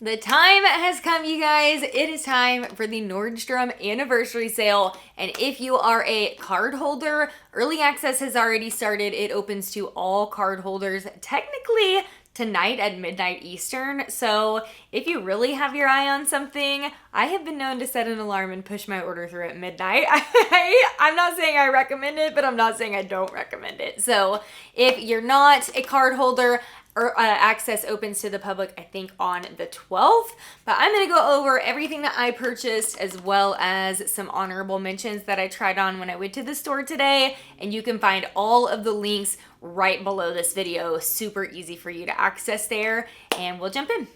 The time has come, you guys. It is time for the Nordstrom anniversary sale. And if you are a card holder, early access has already started. It opens to all card holders technically tonight at midnight Eastern. So if you really have your eye on something, I have been known to set an alarm and push my order through at midnight. I'm not saying I recommend it, but I'm not saying I don't recommend it. So if you're not a card holder, access opens to the public, I think, on the 12th. But I'm going to go over everything that I purchased as well as some honorable mentions that I tried on when I went to the store today. And you can find all of the links right below this video. Super easy for you to access there. And we'll jump in.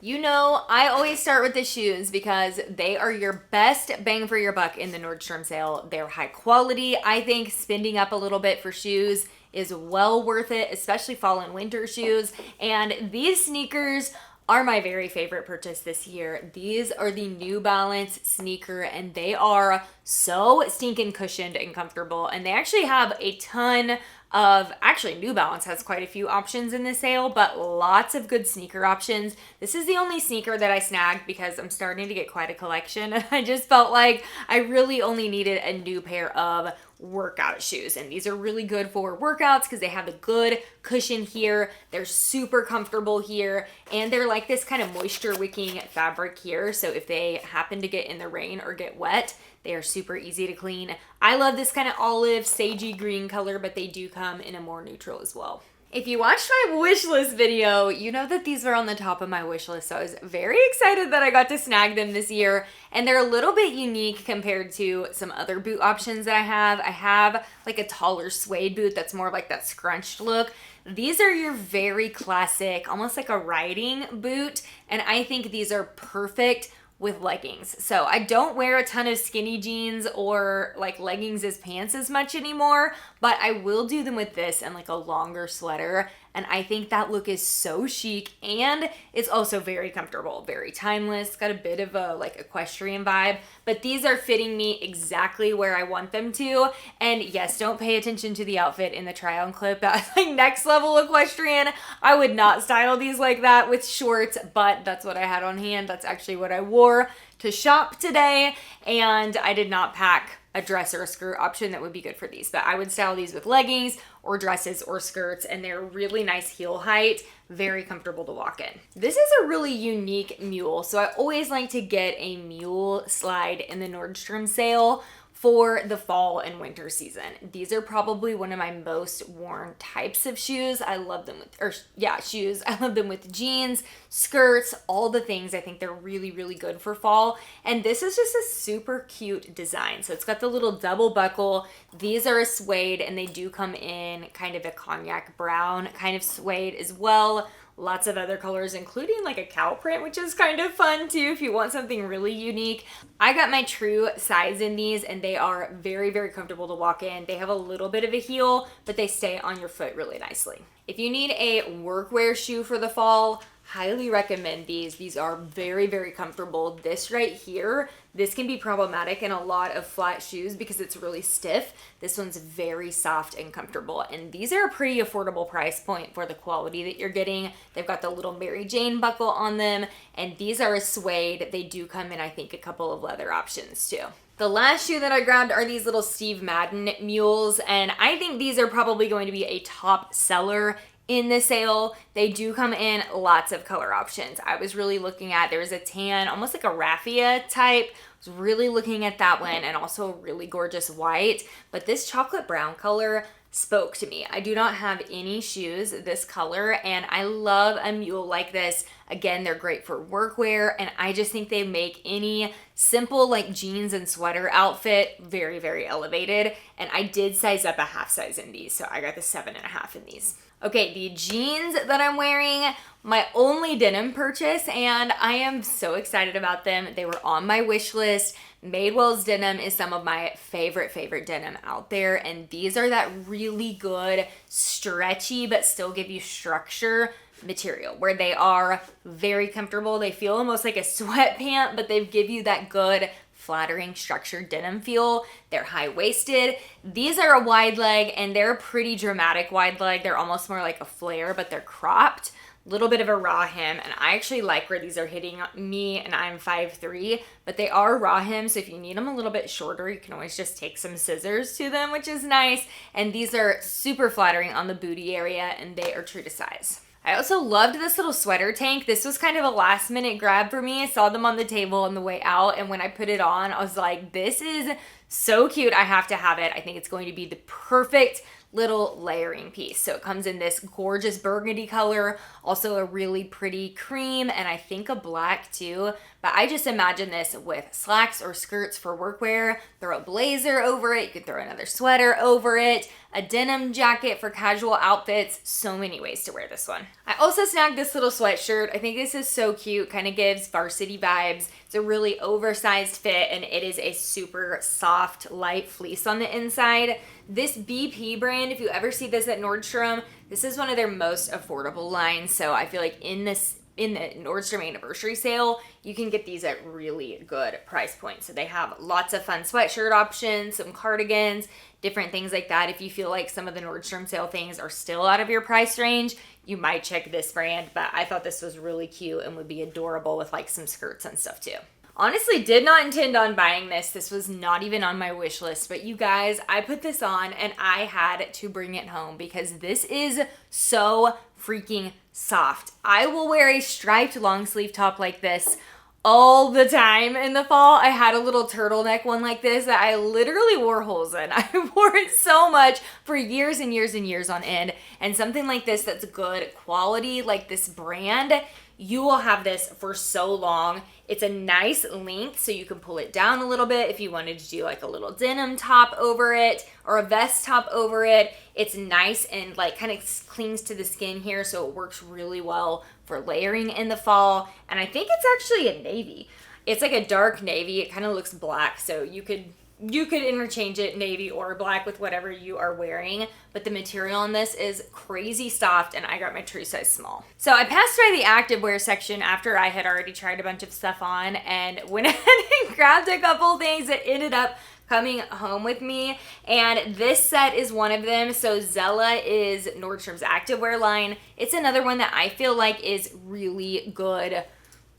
You know, I always start with the shoes because they are your best bang for your buck in the Nordstrom sale. They're high quality. I think spending up a little bit for shoes is well worth it, especially fall and winter shoes. And these sneakers are my very favorite purchase this year. These are the New Balance sneaker, and they are so stinking cushioned and comfortable. And they actually have a ton of, actually New Balance has quite a few options in the sale, but lots of good sneaker options. This is the only sneaker that I snagged because I'm starting to get quite a collection. And I just felt like I really only needed a new pair of workout shoes. And these are really good for workouts because they have a good cushion here. They're super comfortable here. And they're like this kind of moisture wicking fabric here. So if they happen to get in the rain or get wet, they are super easy to clean. I love this kind of olive, sagey green color, but they do come in a more neutral as well. If you watched my wish list video, you know that these were on the top of my wish list. So I was very excited that I got to snag them this year. And they're a little bit unique compared to some other boot options that I have. I have like a taller suede boot that's more like that scrunched look. These are your very classic, almost like a riding boot. And I think these are perfect with leggings. So I don't wear a ton of skinny jeans or like leggings as pants as much anymore, but I will do them with this and like a longer sweater. And I think that look is so chic, and it's also very comfortable, very timeless. Got a bit of a like equestrian vibe, but these are fitting me exactly where I want them to. And yes, don't pay attention to the outfit in the try on clip. That's like next level equestrian. I would not style these like that with shorts, but that's what I had on hand. That's actually what I wore to shop today, and I did not pack a dress or a skirt option that would be good for these, but I would style these with leggings or dresses or skirts, and they're really nice heel height, very comfortable to walk in. This is a really unique mule, so I always like to get a mule slide in the Nordstrom sale for the fall and winter season. These are probably one of my most worn types of shoes. I love them with, shoes. I love them with jeans, skirts, all the things. I think they're really, really good for fall. And this is just a super cute design. So it's got the little double buckle. These are a suede, and they do come in kind of a cognac brown kind of suede as well. Lots of other colors, including like a cow print, which is kind of fun too if you want something really unique. I got my true size in these, and they are very, very comfortable to walk in. They have a little bit of a heel, but they stay on your foot really nicely. If you need a workwear shoe for the fall, highly recommend these. These are very, very comfortable. This right here, this can be problematic in a lot of flat shoes because it's really stiff. This one's very soft and comfortable. And these are a pretty affordable price point for the quality that you're getting. They've got the little Mary Jane buckle on them. And these are a suede. They do come in, I think, a couple of leather options too. The last shoe that I grabbed are these little Steve Madden mules. And I think these are probably going to be a top seller in the sale. They do come in lots of color options. I was really looking at, there was a tan, almost like a raffia type. I was really looking at that one, and also a really gorgeous white. But this chocolate brown color spoke to me. I do not have any shoes this color, and I love a mule like this. Again, they're great for workwear, and I just think they make any simple like jeans and sweater outfit very, very elevated. And I did size up a half size in these, so I got the 7.5 in these. Okay, the jeans that I'm wearing, my only denim purchase, and I am so excited about them. They were on my wish list. Madewell's denim is some of my favorite denim out there, and these are that really good, stretchy, but still give you structure material where they are very comfortable. They feel almost like a sweatpant, but they give you that good flattering structured denim feel. They're high-waisted. These are a wide leg, and they're a pretty dramatic wide leg. They're almost more like a flare, but they're cropped. Little bit of a raw hem, and I actually like where these are hitting me, and I'm 5'3", but they are raw hem, so if you need them a little bit shorter, you can always just take some scissors to them, which is nice. And these are super flattering on the booty area, and they are true to size. I also loved this little sweater tank. This was kind of a last minute grab for me. I saw them on the table on the way out, and when I put it on, I was like, this is so cute. I have to have it. I think it's going to be the perfect little layering piece. So it comes in this gorgeous burgundy color, also a really pretty cream, and I think a black too. But I just imagine this with slacks or skirts for workwear, throw a blazer over it, you could throw another sweater over it, a denim jacket for casual outfits, so many ways to wear this one. I also snagged this little sweatshirt. I think this is so cute, kind of gives varsity vibes. It's a really oversized fit, and it is a super soft, light fleece on the inside. This BP brand, if you ever see this at Nordstrom, this is one of their most affordable lines. So I feel like in the Nordstrom anniversary sale, you can get these at really good price points. So they have lots of fun sweatshirt options, some cardigans, different things like that. If you feel like some of the Nordstrom sale things are still out of your price range, you might check this brand, but I thought this was really cute and would be adorable with like some skirts and stuff too. Honestly, did not intend on buying this. This was not even on my wish list, but you guys, I put this on and I had to bring it home because this is so freaking soft. I will wear a striped long sleeve top like this all the time in the fall. I had a little turtleneck one like this that I literally wore holes in. I wore it so much for years and years and years on end. And something like this that's good quality, like this brand, you will have this for so long. It's a nice length, so you can pull it down a little bit if you wanted to do like a little denim top over it or a vest top over it. It's nice and like kind of clings to the skin here, so it works really well for layering in the fall. And I think it's actually a navy. It's like a dark navy. It kind of looks black, so you could interchange it navy or black with whatever you are wearing, but the material on this is crazy soft, and I got my true size small. So I passed by the activewear section after I had already tried a bunch of stuff on and went ahead and grabbed a couple things that ended up coming home with me, and this set is one of them. So Zella is Nordstrom's activewear line. It's another one that I feel like is really good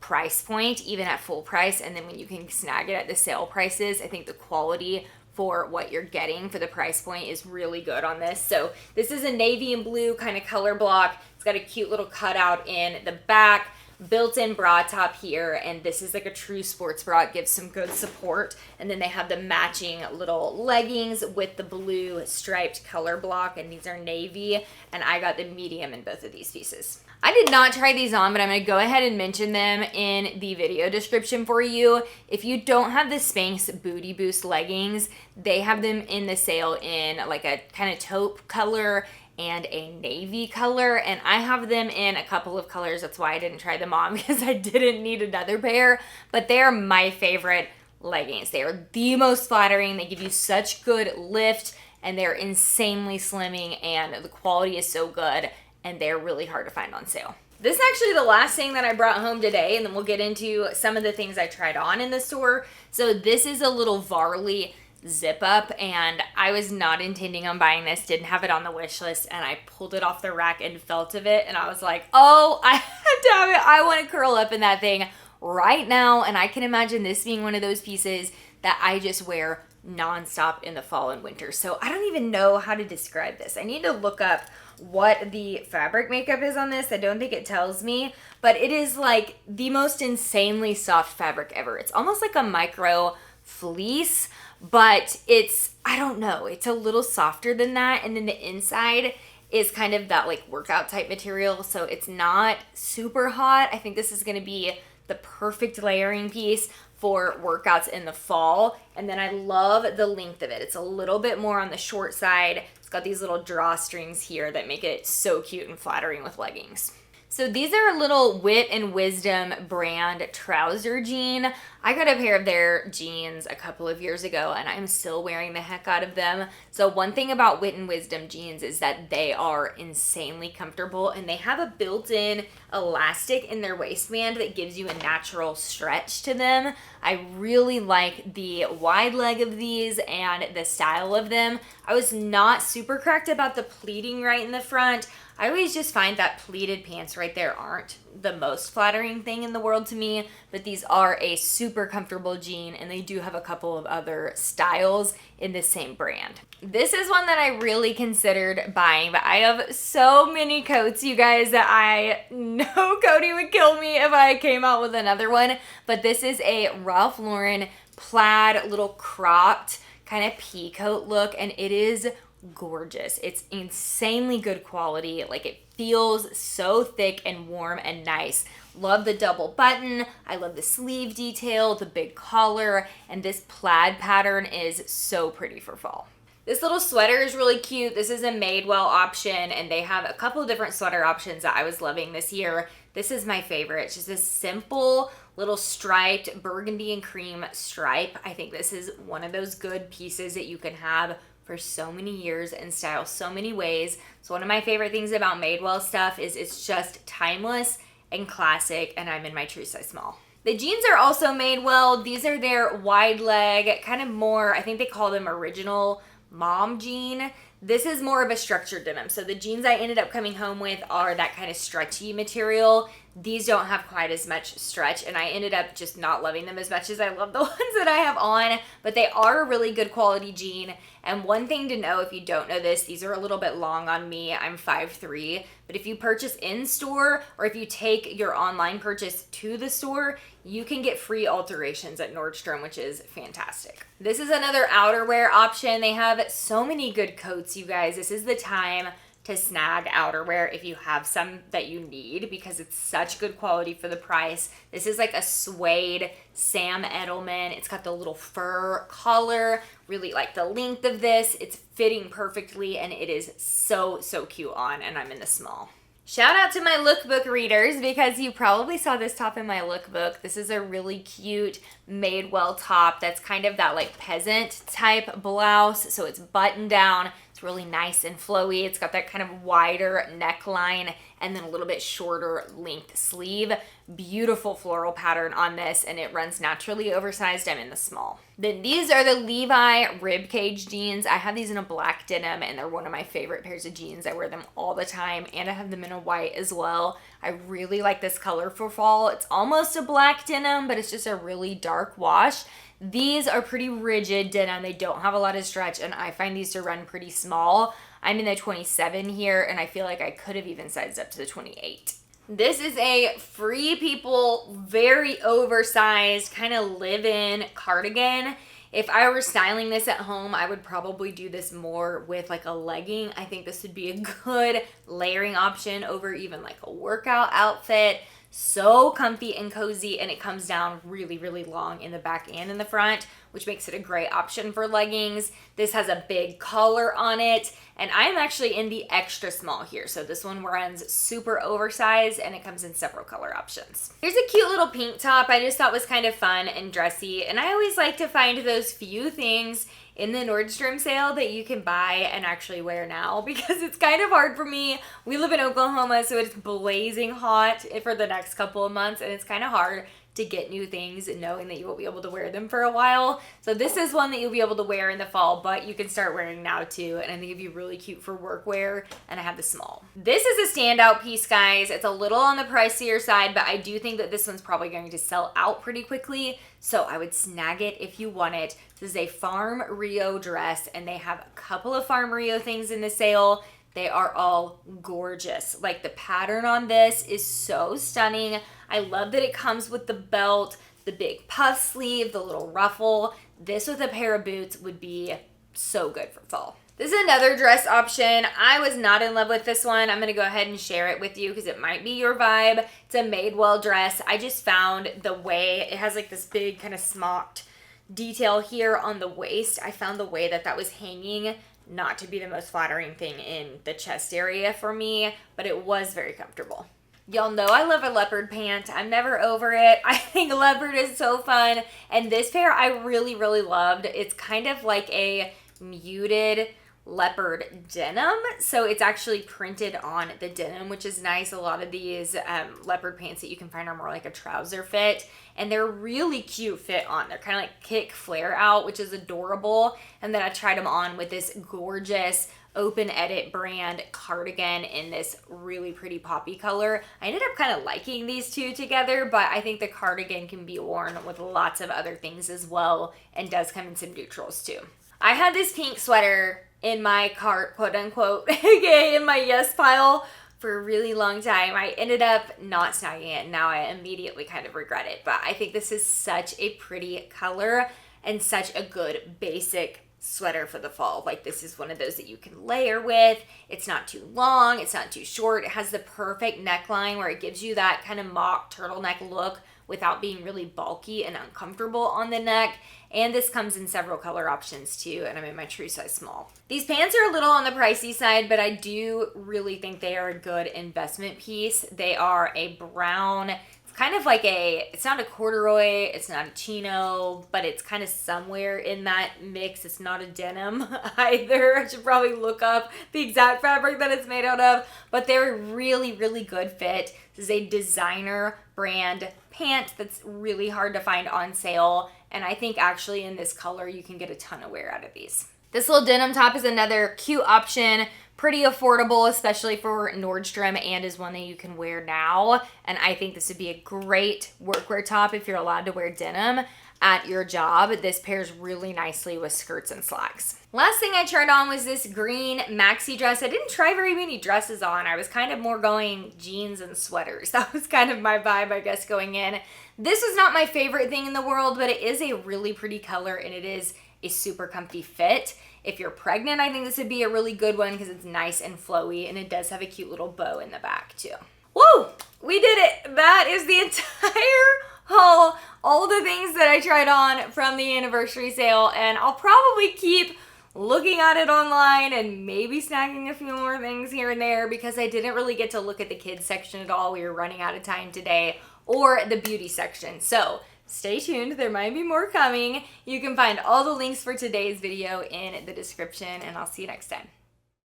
price point, even at full price, and then when you can snag it at the sale prices, I think the quality for what you're getting for the price point is really good on this. So this is a navy and blue kind of color block. It's got a cute little cutout in the back, built-in bra top here, and this is like a true sports bra. It gives some good support, and then they have the matching little leggings with the blue striped color block, and these are navy, and I got the medium in both of these pieces. I did not try these on, but I'm going to go ahead and mention them in the video description for you. If you don't have the Spanx Booty Boost leggings, they have them in the sale in like a kind of taupe color and a navy color, and I have them in a couple of colors. That's why I didn't try them on, because I didn't need another pair, but they are my favorite leggings. They are the most flattering. They give you such good lift, and they're insanely slimming, and the quality is so good, and they're really hard to find on sale. This is actually the last thing that I brought home today, and then we'll get into some of the things I tried on in the store. So this is a little Varley zip up, and I was not intending on buying this, didn't have it on the wish list, and I pulled it off the rack and felt of it, and I was like, oh, I have to have it. I want to curl up in that thing right now, and I can imagine this being one of those pieces that I just wear nonstop in the fall and winter. So I don't even know how to describe this. I need to look up what the fabric makeup is on this. I don't think it tells me, but it is like the most insanely soft fabric ever. It's almost like a micro fleece, but it's, I don't know, it's a little softer than that. And then the inside is kind of that like workout type material, so it's not super hot. I think this is going to be the perfect layering piece for workouts in the fall. And then I love the length of it. It's a little bit more on the short side. It's got these little drawstrings here that make it so cute and flattering with leggings. So these are a little Wit and Wisdom brand trouser jean. I got a pair of their jeans a couple of years ago and I'm still wearing the heck out of them. So one thing about Wit and Wisdom jeans is that they are insanely comfortable and they have a built-in elastic in their waistband that gives you a natural stretch to them. I really like the wide leg of these and the style of them. I was not super cracked about the pleating right in the front. I always just find that pleated pants right there aren't the most flattering thing in the world to me, but these are a super comfortable jean and they do have a couple of other styles in the same brand. This is one that I really considered buying, but I have so many coats, you guys, that I know Cody would kill me if I came out with another one, but this is a Ralph Lauren plaid little cropped kind of pea coat look and it is gorgeous. It's insanely good quality. Like it feels so thick and warm and nice. Love the double button. I love the sleeve detail, the big collar, and this plaid pattern is so pretty for fall. This little sweater is really cute. This is a Madewell option and they have a couple of different sweater options that I was loving this year. This is my favorite. It's just a simple little striped burgundy and cream stripe. I think this is one of those good pieces that you can have for so many years and style so many ways. So one of my favorite things about Madewell stuff is it's just timeless and classic and I'm in my true size small. The jeans are also Madewell. These are their wide leg, kind of more, I think they call them original mom jean. This is more of a structured denim. So the jeans I ended up coming home with are that kind of stretchy material. These don't have quite as much stretch and I ended up just not loving them as much as I love the ones that I have on, but they are a really good quality jean. And one thing to know, if you don't know this, these are a little bit long on me. I'm 5'3", but if you purchase in store or if you take your online purchase to the store, you can get free alterations at Nordstrom, which is fantastic. This is another outerwear option. They have so many good coats, you guys. This is the time to snag outerwear if you have some that you need because it's such good quality for the price. This is like a suede Sam Edelman. It's got the little fur collar. Really like the length of this. It's fitting perfectly and it is so cute on and I'm in the small. Shout out to my lookbook readers because you probably saw this top in my lookbook. This is a really cute Madewell top that's kind of that like peasant type blouse. So it's buttoned down. It's really nice and flowy. It's got that kind of wider neckline and then a little bit shorter length sleeve. Beautiful floral pattern on this and it runs naturally oversized. I'm in the small. Then these are the Levi ribcage jeans. I have these in a black denim and they're one of my favorite pairs of jeans. I wear them all the time and I have them in a white as well. I really like this color for fall. It's almost a black denim, but it's just a really dark wash. These are pretty rigid denim. They don't have a lot of stretch and I find these to run pretty small. I'm in the 27 here and I feel like I could have even sized up to the 28. This is a Free People, very oversized kind of live-in cardigan. If I were styling this at home, I would probably do this more with like a legging. I think this would be a good layering option over even like a workout outfit. So comfy and cozy and it comes down really long in the back and in the front, which makes it a great option for leggings. This has a big collar on it and I'm actually in the extra small here. So this one runs super oversized and it comes in several color options. Here's a cute little pink top I just thought was kind of fun and dressy and I always like to find those few things in the Nordstrom sale that you can buy and actually wear now because it's kind of hard for me. We live in Oklahoma, so it's blazing hot for the next couple of months and it's kind of hard to get new things knowing that you won't be able to wear them for a while. So this is one that you'll be able to wear in the fall, but you can start wearing now too. And I think it'd be really cute for workwear and I have the small. This is a standout piece, guys. It's a little on the pricier side, but I do think that this one's probably going to sell out pretty quickly. So I would snag it if you want it. This is a Farm Rio dress and they have a couple of Farm Rio things in the sale. They are all gorgeous. Like the pattern on this is so stunning. I love that it comes with the belt, the big puff sleeve, the little ruffle. This with a pair of boots would be so good for fall. This is another dress option. I was not in love with this one. I'm gonna go ahead and share it with you because it might be your vibe. It's a Madewell dress. I just found the way, it has like this big kind of smocked detail here on the waist. I found the way that was hanging not to be the most flattering thing in the chest area for me, but it was very comfortable. Y'all know I love a leopard pant. I'm never over it. I think leopard is so fun. And this pair I really, really loved. It's kind of like a muted leopard denim, so it's actually printed on the denim, which is nice. A lot of these leopard pants that you can find are more like a trouser fit, and they're really cute fit on. They're kind of like kick flare out, which is adorable. And then I tried them on with this gorgeous Open Edit brand cardigan in this really pretty poppy color. I ended up kind of liking these two together, but I think the cardigan can be worn with lots of other things as well, and does come in some neutrals too. I had this pink sweater in my cart, quote unquote, okay, in my yes pile for a really long time. I ended up not snagging it, and now I immediately kind of regret it. But I think this is such a pretty color and such a good basic sweater for the fall. Like, this is one of those that you can layer with. It's not too long, it's not too short. It has the perfect neckline where it gives you that kind of mock turtleneck look without being really bulky and uncomfortable on the neck. And this comes in several color options too, and I'm in my true size small. These pants are a little on the pricey side, but I do really think they are a good investment piece. They are a brown, it's kind of like it's not a corduroy, it's not a chino, but it's kind of somewhere in that mix. It's not a denim either. I should probably look up the exact fabric that it's made out of, but they're really, really good fit. This is a designer brand pant that's really hard to find on sale, and I think actually in this color you can get a ton of wear out of these. This little denim top is another cute option, pretty affordable, especially for Nordstrom, and is one that you can wear now. And I think this would be a great workwear top if you're allowed to wear denim at your job. This pairs really nicely with skirts and slacks. Last thing I tried on was this green maxi dress. I didn't try very many dresses on. I was kind of more going jeans and sweaters. That was kind of my vibe, I guess, going in. This is not my favorite thing in the world, but it is a really pretty color, and it is a super comfy fit. If you're pregnant, I think this would be a really good one because it's nice and flowy, and it does have a cute little bow in the back too. Woo! We did it! That is the entire haul. All the things that I tried on from the anniversary sale, and I'll probably keep looking at it online and maybe snagging a few more things here and there because I didn't really get to look at the kids section at all. We were running out of time today, or the beauty section. So stay tuned, there might be more coming. You can find all the links for today's video in the description, and I'll see you next time.